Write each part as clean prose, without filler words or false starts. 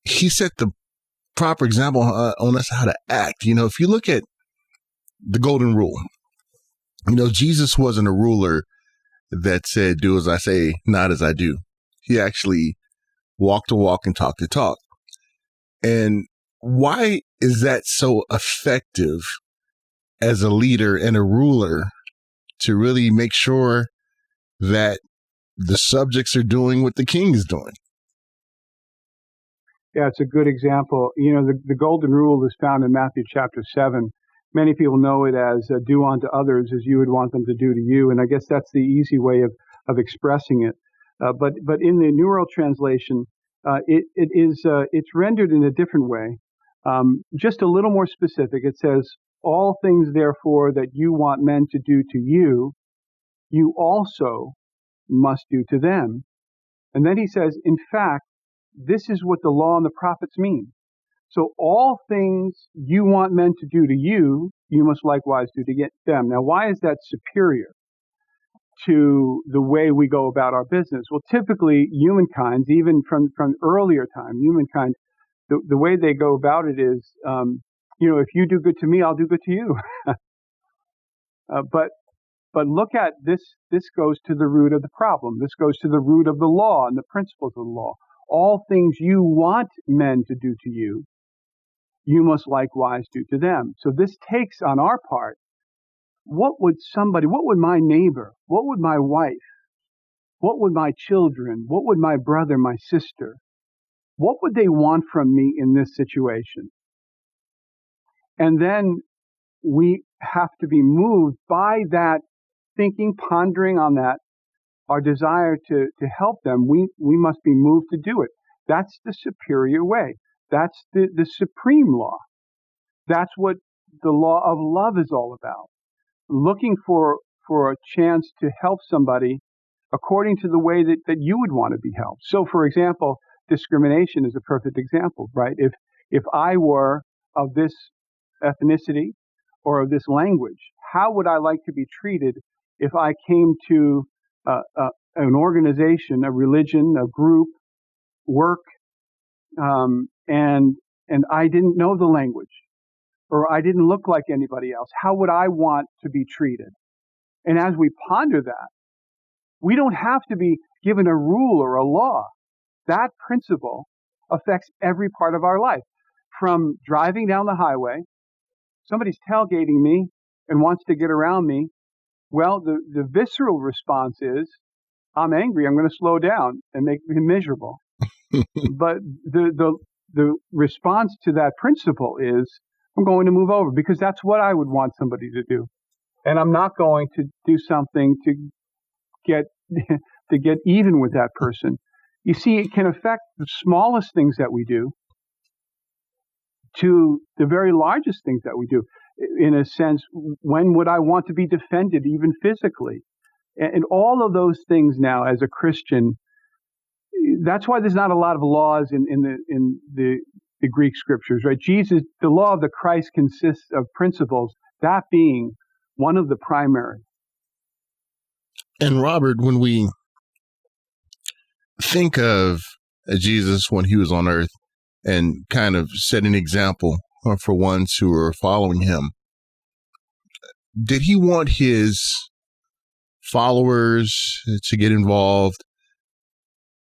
he set the proper example on us how to act. If you look at the golden rule, Jesus wasn't a ruler that said, do as I say, not as I do. He actually walked the walk and talked the talk. And why is that so effective as a leader and a ruler to really make sure that the subjects are doing what the king is doing? Yeah, it's a good example. The golden rule is found in Matthew chapter 7. Many people know it as do unto others as you would want them to do to you. And I guess that's the easy way of expressing it. But in the New World Translation, it's rendered in a different way, just a little more specific. It says, all things, therefore, that you want men to do to you, you also must do to them. And then he says, in fact, this is what the law and the prophets mean. So all things you want men to do to you, you must likewise do to them. Now, why is that superior to the way we go about our business? Well, typically, humankind, even from earlier time, humankind, the way they go about it is, if you do good to me, I'll do good to you. But look at this. This goes to the root of the problem. This goes to the root of the law and the principles of the law. All things you want men to do to you, you must likewise do to them. So this takes on our part, what would my neighbor, what would my wife, what would my children, what would my brother, my sister, what would they want from me in this situation? And then we have to be moved by that thinking, pondering on that, our desire to help them. We must be moved to do it. That's the superior way. That's the supreme law. That's what the law of love is all about. Looking for a chance to help somebody according to the way that you would want to be helped. So, for example, discrimination is a perfect example, right? If I were of this ethnicity or of this language, how would I like to be treated if I came to an organization, a religion, a group, work, and I didn't know the language, or I didn't look like anybody else? How would I want to be treated? And as we ponder that, we don't have to be given a rule or a law. That principle affects every part of our life. From driving down the highway, somebody's tailgating me and wants to get around me. Well, the visceral response is, I'm angry, I'm going to slow down and make him miserable. But the response to that principle is, I'm going to move over, because that's what I would want somebody to do. And I'm not going to do something to get even with that person. You see, it can affect the smallest things that we do to the very largest things that we do. In a sense, when would I want to be defended, even physically? And all of those things now, as a Christian, that's why there's not a lot of laws in the Greek scriptures, right? The law of the Christ consists of principles, that being one of the primary. And Robert, when we think of Jesus when he was on earth and kind of set an example for ones who are following him, did he want his followers to get involved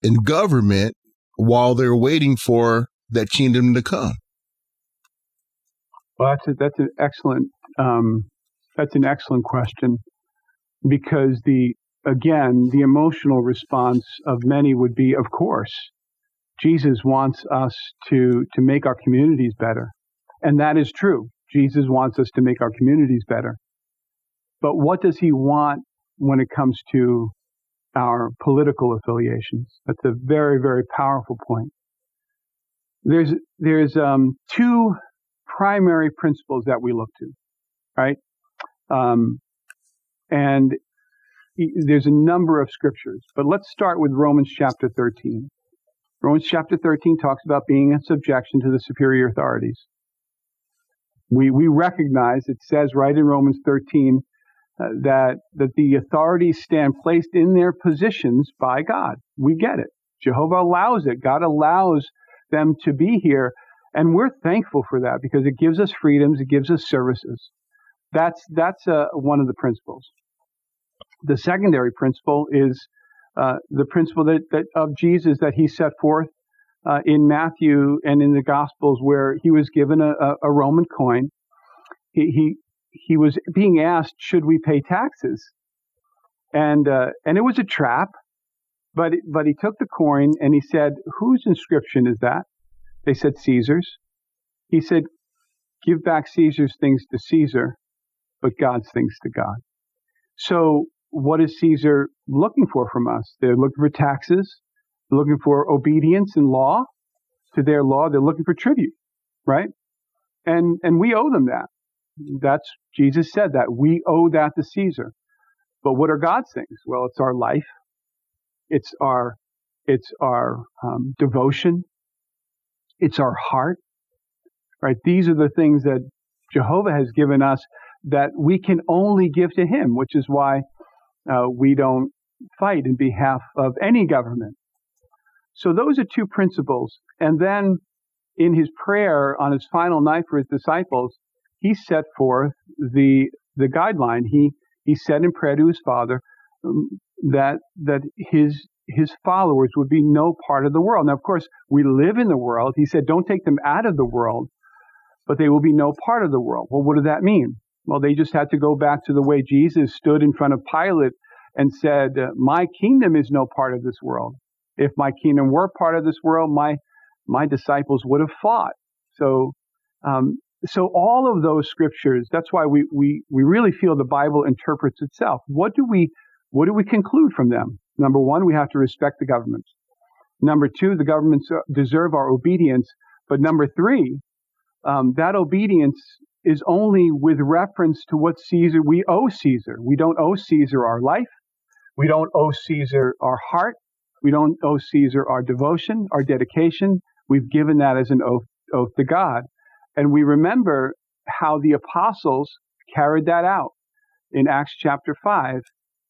in government while they're waiting for that kingdom to come? Well, that's an excellent question, because the emotional response of many would be, of course, Jesus wants us to make our communities better. And that is true. Jesus wants us to make our communities better. But what does he want when it comes to our political affiliations? That's a very, very powerful point. There's two primary principles that we look to, right? And there's a number of scriptures, but let's start with Romans chapter 13. Romans chapter 13 talks about being in subjection to the superior authorities. We recognize, it says right in Romans 13, that the authorities stand placed in their positions by God. We get it. Jehovah allows it. God allows them to be here. And we're thankful for that because it gives us freedoms, it gives us services. That's one of the principles. The secondary principle is the principle that of Jesus that he set forth in Matthew and in the Gospels, where he was given a Roman coin. He was being asked, should we pay taxes? And it was a trap, but he took the coin and he said, whose inscription is that? They said, Caesar's. He said, give back Caesar's things to Caesar, but God's things to God. So what is Caesar looking for from us? They're looking for taxes. They're looking for obedience and law to their law. They're looking for tribute, right? And we owe them that. That's, Jesus said that. We owe that to Caesar. But what are God's things? Well, it's our life. It's our devotion. It's our heart, right? These are the things that Jehovah has given us that we can only give to him, which is why we don't fight in behalf of any government. So those are two principles. And then in his prayer on his final night for his disciples, he set forth the guideline. He said in prayer to his Father that his followers would be no part of the world. Now, of course, we live in the world. He said, don't take them out of the world, but they will be no part of the world. Well, what did that mean? Well, they just had to go back to the way Jesus stood in front of Pilate and said, my kingdom is no part of this world. If my kingdom were part of this world, my disciples would have fought. So all of those scriptures, that's why we really feel the Bible interprets itself. What do we conclude from them? Number one, we have to respect the governments. Number two, the governments deserve our obedience. But number three, that obedience is only with reference to what Caesar, we owe Caesar. We don't owe Caesar our life. We don't owe Caesar our heart. We don't owe Caesar our devotion, our dedication. We've given that as an oath to God. And we remember how the apostles carried that out in Acts chapter 5.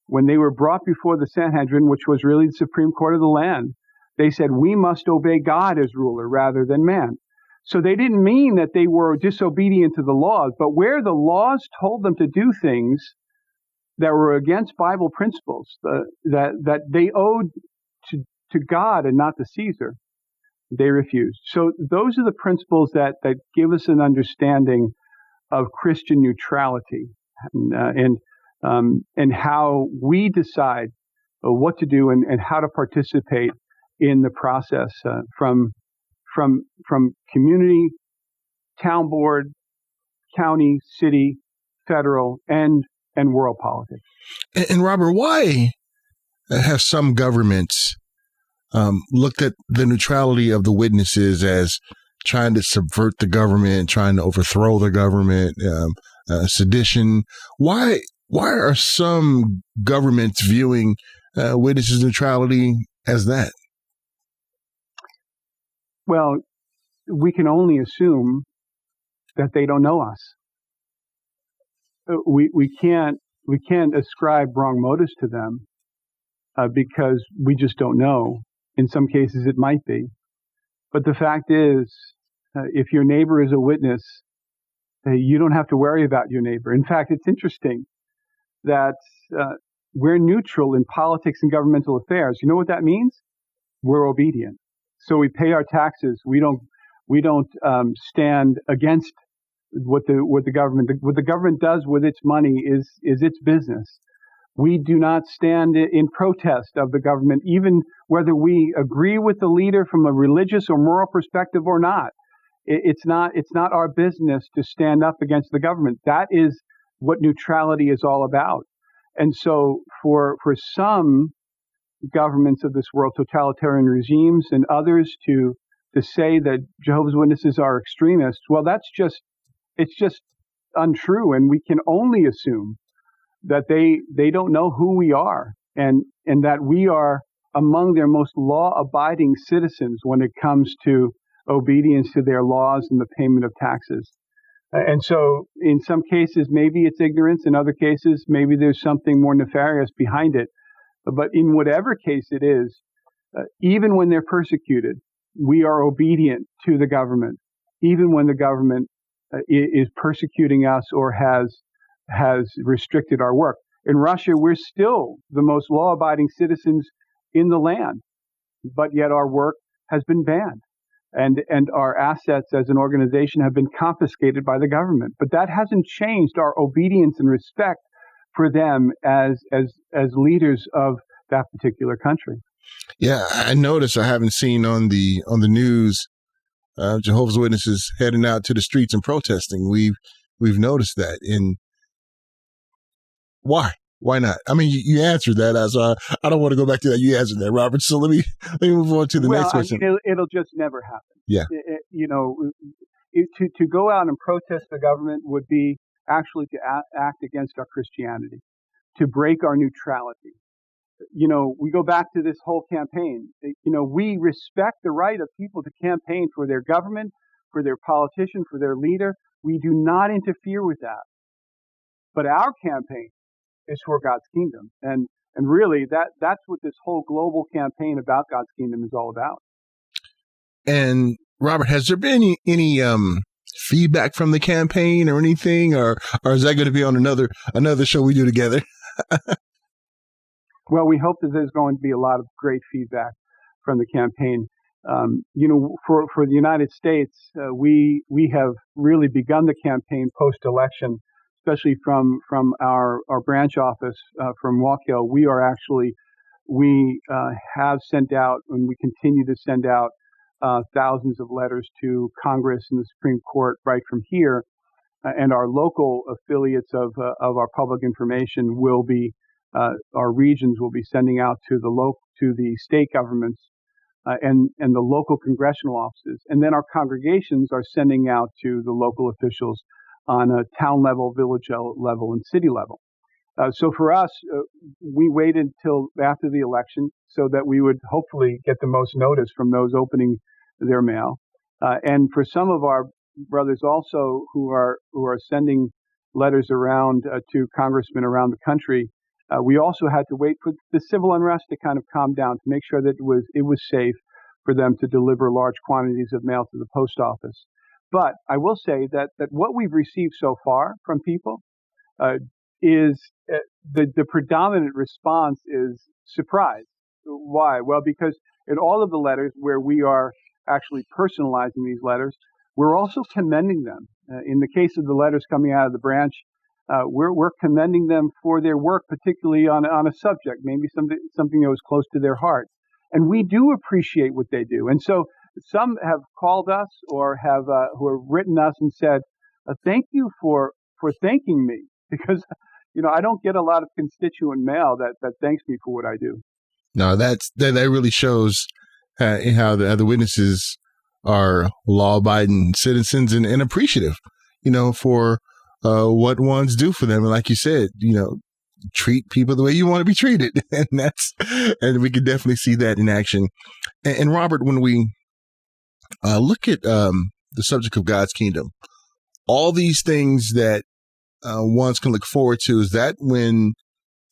When they were brought before the Sanhedrin, which was really the supreme court of the land, they said, we must obey God as ruler rather than man. So they didn't mean that they were disobedient to the laws, but where the laws told them to do things that were against Bible principles, that they owed to God and not to Caesar, they refused. So those are the principles that give us an understanding of Christian neutrality and how we decide what to do and how to participate in the process from community, town board, county, city, federal, and world politics. And Robert, why have some governments looked at the neutrality of the witnesses as trying to subvert the government, trying to overthrow the government, sedition? Why are some governments viewing witnesses' neutrality as that? Well, we can only assume that they don't know us. We can't ascribe wrong motives to them because we just don't know. In some cases, it might be. But the fact is, if your neighbor is a witness, you don't have to worry about your neighbor. In fact, it's interesting that we're neutral in politics and governmental affairs. You know what that means? We're obedient. So we pay our taxes. We don't stand against what the government does with its money is its business. We do not stand in protest of the government, even whether we agree with the leader from a religious or moral perspective or not. It's not our business to stand up against the government. That is what neutrality is all about. And so for some governments of this world, totalitarian regimes, and others to say that Jehovah's Witnesses are extremists, well, it's just untrue, and we can only assume that they don't know who we are, and that we are among their most law-abiding citizens when it comes to obedience to their laws and the payment of taxes. And so in some cases, maybe it's ignorance. In other cases, maybe there's something more nefarious behind it. But in whatever case it is, even when they're persecuted, we are obedient to the government, even when the government is persecuting us or has restricted our work. In Russia, we're still the most law-abiding citizens in the land, but yet our work has been banned. And our assets as an organization have been confiscated by the government. But that hasn't changed our obedience and respect for them as leaders of that particular country. Yeah, I noticed, I haven't seen on the news Jehovah's Witnesses heading out to the streets and protesting. We've noticed that. And why? Why not? I mean, you answered that. So I don't want to go back to that. You answered that, Robert. So let me move on to the next question. I mean, it'll just never happen. Yeah. To go out and protest the government would be actually to act against our Christianity, to break our neutrality. We go back to this whole campaign. We respect the right of people to campaign for their government, for their politician, for their leader. We do not interfere with that. But our campaign is for God's kingdom. And really, that's what this whole global campaign about God's kingdom is all about. And Robert, has there been any feedback from the campaign or anything, or is that going to be on another show we do together? Well, we hope that there's going to be a lot of great feedback from the campaign. For the United States, we have really begun the campaign post-election, especially from our branch office from Waukegan. We have sent out, and we continue to send out thousands of letters to Congress and the Supreme Court right from here, and our local affiliates of our public information will be. Our regions will be sending out to the state governments and the local congressional offices, and then our congregations are sending out to the local officials on a town level, village level, and city level. So for us, we waited till after the election so that we would hopefully get the most notice from those opening their mail, and for some of our brothers also who are sending letters around to congressmen around the country. We also had to wait for the civil unrest to kind of calm down to make sure that it was safe for them to deliver large quantities of mail to the post office. But I will say that what we've received so far from people is the predominant response is surprise. Why? Well, because in all of the letters where we are actually personalizing these letters, we're also commending them. In the case of the letters coming out of the branch, we're commending them for their work, particularly on a subject, maybe something that was close to their heart. And we do appreciate what they do. And so some have called us or have who have written us and said, "Thank you for thanking me," because I don't get a lot of constituent mail that thanks me for what I do. No, that really shows how the witnesses are law-abiding citizens and appreciative, for what ones do for them. And like you said, treat people the way you want to be treated. And we can definitely see that in action. And Robert, when we look at the subject of God's kingdom, all these things that ones can look forward to, is that when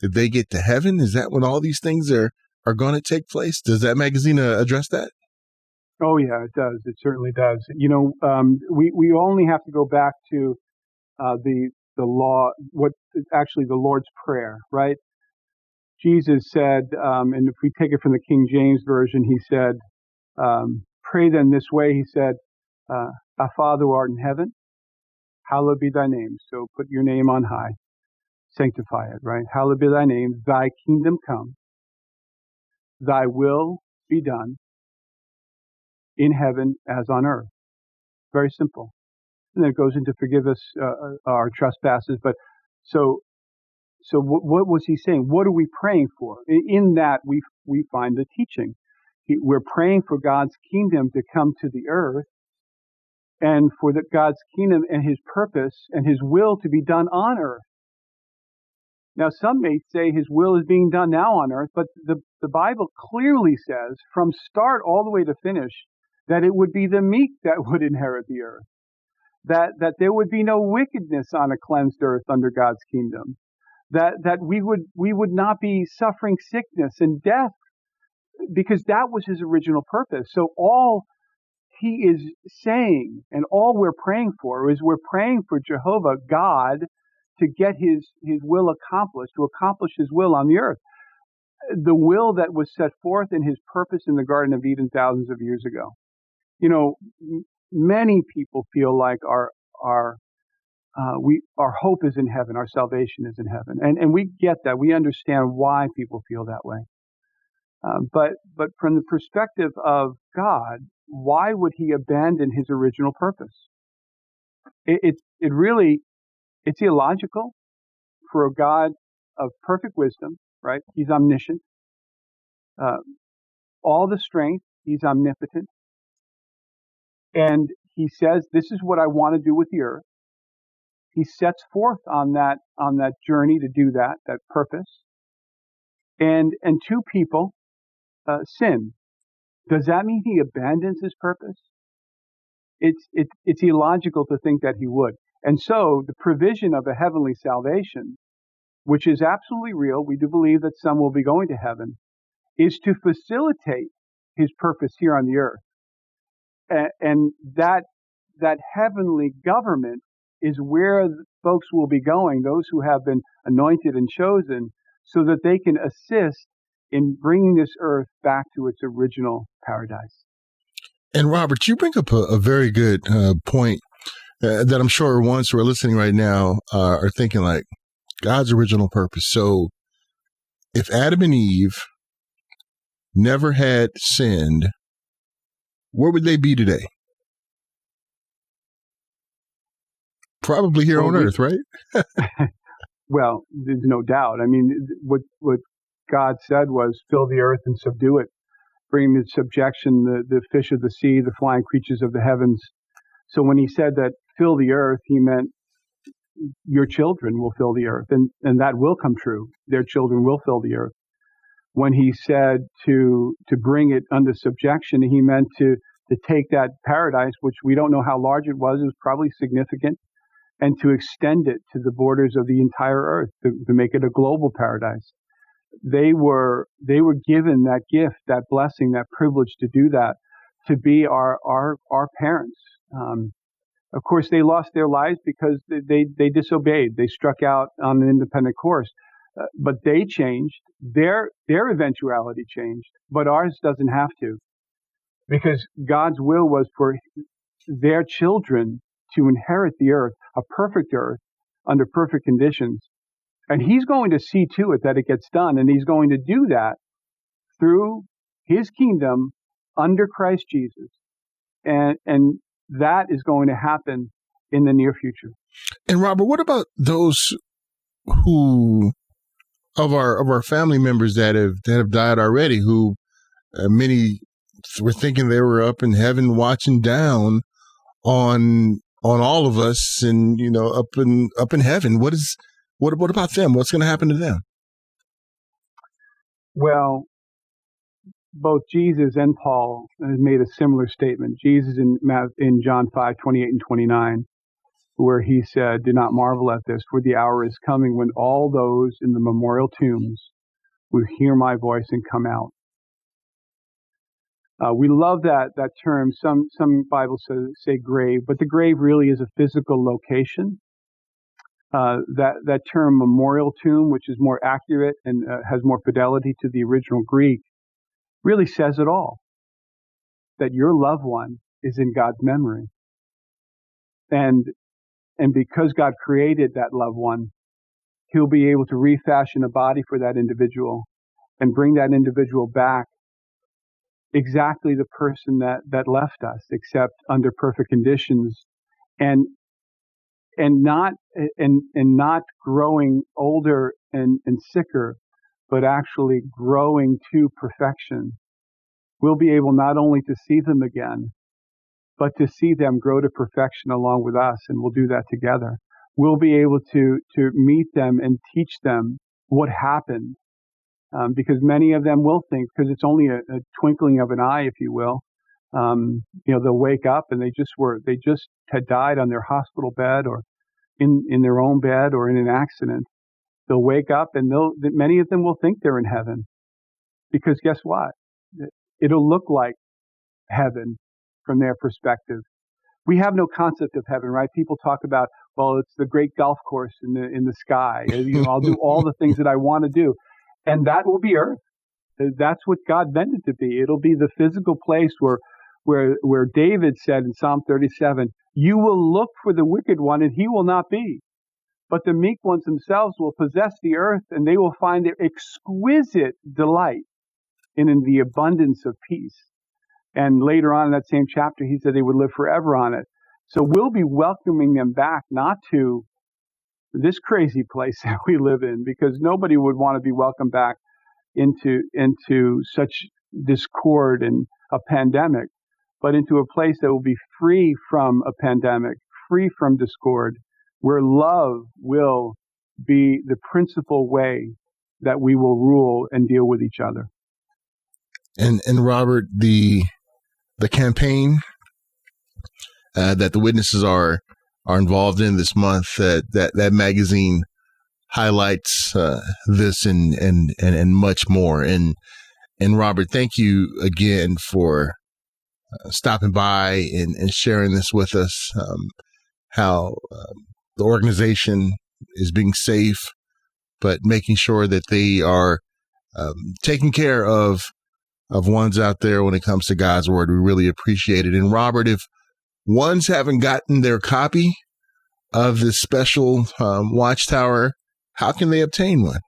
they get to heaven? Is that when all these things are going to take place? Does that magazine address that? Oh, yeah, it does. It certainly does. We only have to go back to the law, what actually the Lord's Prayer, right? Jesus said, and if we take it from the King James Version, he said, pray then this way. He said, Our Father who art in heaven, hallowed be thy name. So put your name on high. Sanctify it, right? Hallowed be thy name. Thy kingdom come. Thy will be done in heaven as on earth. Very simple. And then it goes into forgive us our trespasses. But so what was he saying? What are we praying for? In that we find the teaching. We're praying for God's kingdom to come to the earth, and for God's kingdom and his purpose and his will to be done on earth. Now, some may say his will is being done now on earth, but the Bible clearly says from start all the way to finish that it would be the meek that would inherit the earth, that there would be no wickedness on a cleansed earth under God's kingdom, that we would not be suffering sickness and death because that was his original purpose. So all he is saying and all we're praying for is we're praying for Jehovah God to get his will accomplished, to accomplish his will on the earth. The will that was set forth in his purpose in the Garden of Eden thousands of years ago. You know, many people feel like our hope is in heaven, our salvation is in heaven, and we get that. We understand why people feel that way. But from the perspective of God, why would he abandon his original purpose? It's illogical for a God of perfect wisdom, right? He's omniscient, all the strength. He's omnipotent, and he says, "This is what I want to do with the earth." He sets forth on that journey to do that purpose, and two people sin. Does that mean he abandons his purpose? It's illogical to think that he would. And so the provision of a heavenly salvation, which is absolutely real, we do believe that some will be going to heaven, is to facilitate his purpose here on the earth. And that heavenly government is where folks will be going, those who have been anointed and chosen, so that they can assist in bringing this earth back to its original paradise. And Robert, you bring up a very good point that I'm sure ones who are listening right now are thinking like, God's original purpose. So if Adam and Eve never had sinned, where would they be today? Probably here on earth, right? Well, there's no doubt. I mean, what God said was, fill the earth and subdue it, bring into subjection the fish of the sea, the flying creatures of the heavens. So when he said that fill the earth, he meant your children will fill the earth, and that will come true. Their children will fill the earth. When he said to bring it under subjection, he meant to take that paradise, which we don't know how large it was probably significant, and to extend it to the borders of the entire earth, to make it a global paradise. They were given that gift, that blessing, that privilege to do that, to be our parents. Of course, they lost their lives because they disobeyed. They struck out on an independent course. But they changed. Their eventuality changed, but ours doesn't have to. Because God's will was for their children to inherit the earth, a perfect earth, under perfect conditions. And he's going to see to it that it gets done. And he's going to do that through his kingdom under Christ Jesus. And that is going to happen in the near future. And Robert, what about those who of our family members that have died already, who many were thinking they were up in heaven watching down on all of us, and up in heaven? What about them? What's going to happen to them? Well, both Jesus and Paul have made a similar statement. Jesus in John 5:28 and 29, where he said, "Do not marvel at this, for the hour is coming when all those in the memorial tombs will hear my voice and come out." We love that term. Some Bibles say grave, but the grave really is a physical location. That term memorial tomb, which is more accurate and has more fidelity to the original Greek, really says it all. That your loved one is in God's memory. And because God created that loved one, he'll be able to refashion a body for that individual and bring that individual back exactly the person that left us, except under perfect conditions, and not growing older and sicker, but actually growing to perfection. We'll be able not only to see them again, but to see them grow to perfection along with us, and we'll do that together. We'll be able to meet them and teach them what happened, because many of them will think, because it's only a twinkling of an eye, if you will. They'll wake up and they just had died on their hospital bed or in their own bed or in an accident. They'll wake up and many of them will think they're in heaven, because guess what? it'll look like heaven from their perspective. We have no concept of heaven, right? People talk about, well, it's the great golf course in the sky. I'll do all the things that I want to do, and that will be earth. That's what God meant it to be. It'll be the physical place where David said in Psalm 37, "You will look for the wicked one, and he will not be. But the meek ones themselves will possess the earth, and they will find their exquisite delight in the abundance of peace." And later on in that same chapter, he said they would live forever on it. So we'll be welcoming them back, not to this crazy place that we live in, because nobody would want to be welcomed back into such discord and a pandemic, but into a place that will be free from a pandemic, free from discord, where love will be the principal way that we will rule and deal with each other. And Robert, the campaign that the witnesses are involved in this month, that magazine highlights this and much more. And Robert, thank you again for stopping by and sharing this with us. How the organization is being safe, but making sure that they are taking care of ones out there when it comes to God's word. We really appreciate it. And Robert, if ones haven't gotten their copy of this special Watchtower, how can they obtain one?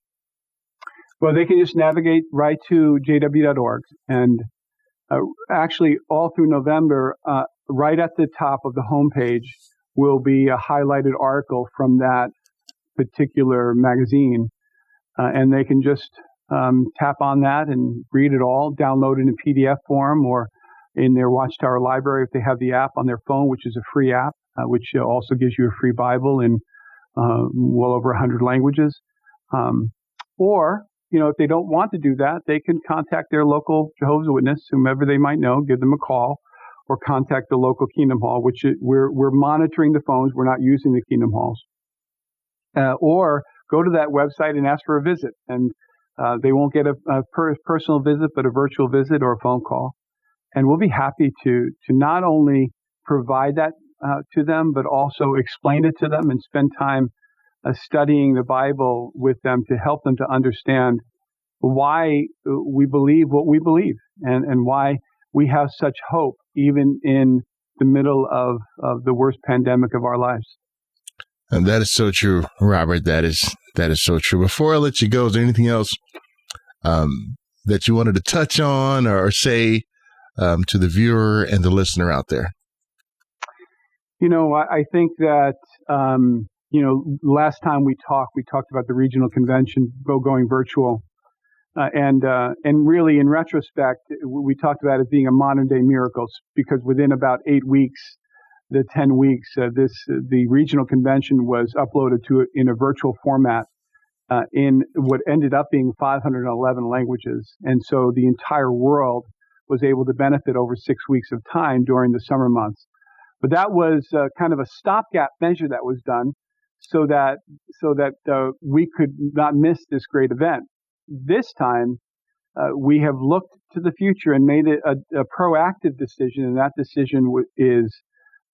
Well, they can just navigate right to jw.org. And actually, all through November, right at the top of the homepage will be a highlighted article from that particular magazine. And they can just tap on that and read it all, download it in PDF form or in their Watchtower library if they have the app on their phone, which is a free app, which also gives you a free Bible in well over 100 languages. Or, if they don't want to do that, they can contact their local Jehovah's Witness, whomever they might know, give them a call, or contact the local Kingdom Hall, which we're monitoring the phones. We're not using the Kingdom Halls. Or go to that website and ask for a visit. And they won't get a personal visit, but a virtual visit or a phone call. And we'll be happy to not only provide that to them, but also explain it to them and spend time studying the Bible with them to help them to understand why we believe what we believe and why we have such hope even in the middle of the worst pandemic of our lives. And that is so true, Robert. That is so true. Before I let you go, is there anything else that you wanted to touch on or say to the viewer and the listener out there? I think that, last time we talked about the regional convention going virtual. And really, in retrospect, we talked about it being a modern day miracle because within about 8 weeks, the 10 weeks, the regional convention was uploaded in a virtual format in what ended up being 511 languages. And so the entire world was able to benefit over 6 weeks of time during the summer months. But that was kind of a stopgap measure that was done so that we could not miss this great event. This time, we have looked to the future and made it a proactive decision, and that decision is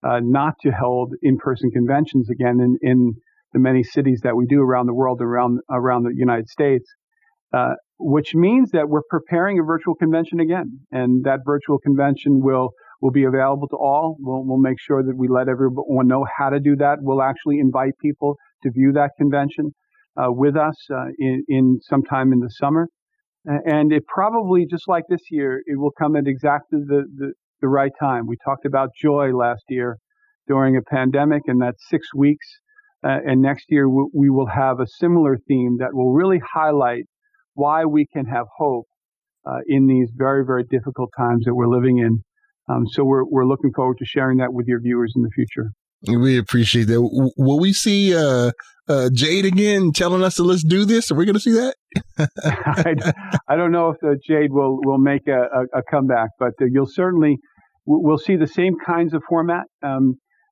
not to hold in-person conventions again in the many cities that we do around the world, around the United States, which means that we're preparing a virtual convention again, and that virtual convention will be available to all. We'll make sure that we let everyone know how to do that. We'll actually invite people to view that convention with us in sometime in the summer. And it probably, just like this year, it will come at exactly the right time. We talked about joy last year during a pandemic, and that's 6 weeks. And next year we will have a similar theme that will really highlight why we can have hope in these very, very difficult times that we're living in. So we're looking forward to sharing that with your viewers in the future. We appreciate that. Will we see Jade again telling us to let's do this? Are we going to see that? I don't know if Jade will make a comeback, but we'll see the same kinds of format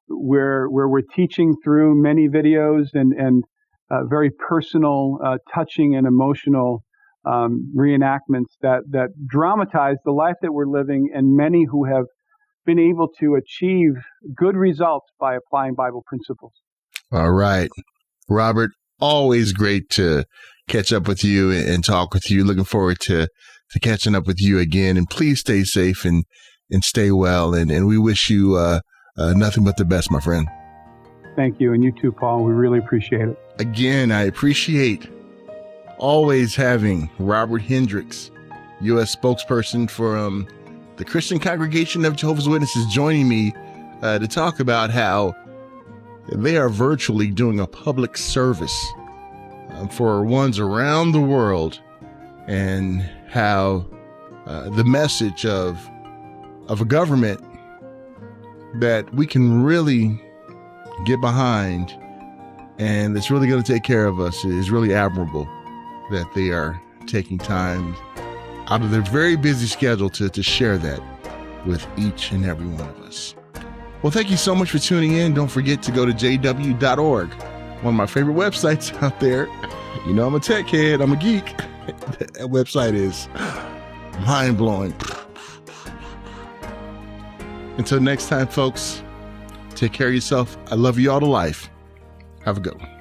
where we're teaching through many videos and very personal, touching and emotional reenactments that dramatize the life that we're living, and many who have been able to achieve good results by applying Bible principles. All right. Robert, always great to catch up with you and talk with you. Looking forward to catching up with you again. And please stay safe and stay well. And we wish you nothing but the best, my friend. Thank you. And you too, Paul. We really appreciate it. Again, I appreciate always having Robert Hendriks, U.S. spokesperson for the Christian Congregation of Jehovah's Witnesses, joining me to talk about how they are virtually doing a public service for ones around the world, and how the message of a government that we can really get behind and that's really going to take care of us is really admirable, that they are taking time out of their very busy schedule to share that with each and every one of us. Well, thank you so much for tuning in. Don't forget to go to jw.org, one of my favorite websites out there. You know, I'm a tech head. I'm a geek. That website is mind-blowing. Until next time, folks, take care of yourself. I love you all to life. Have a good one.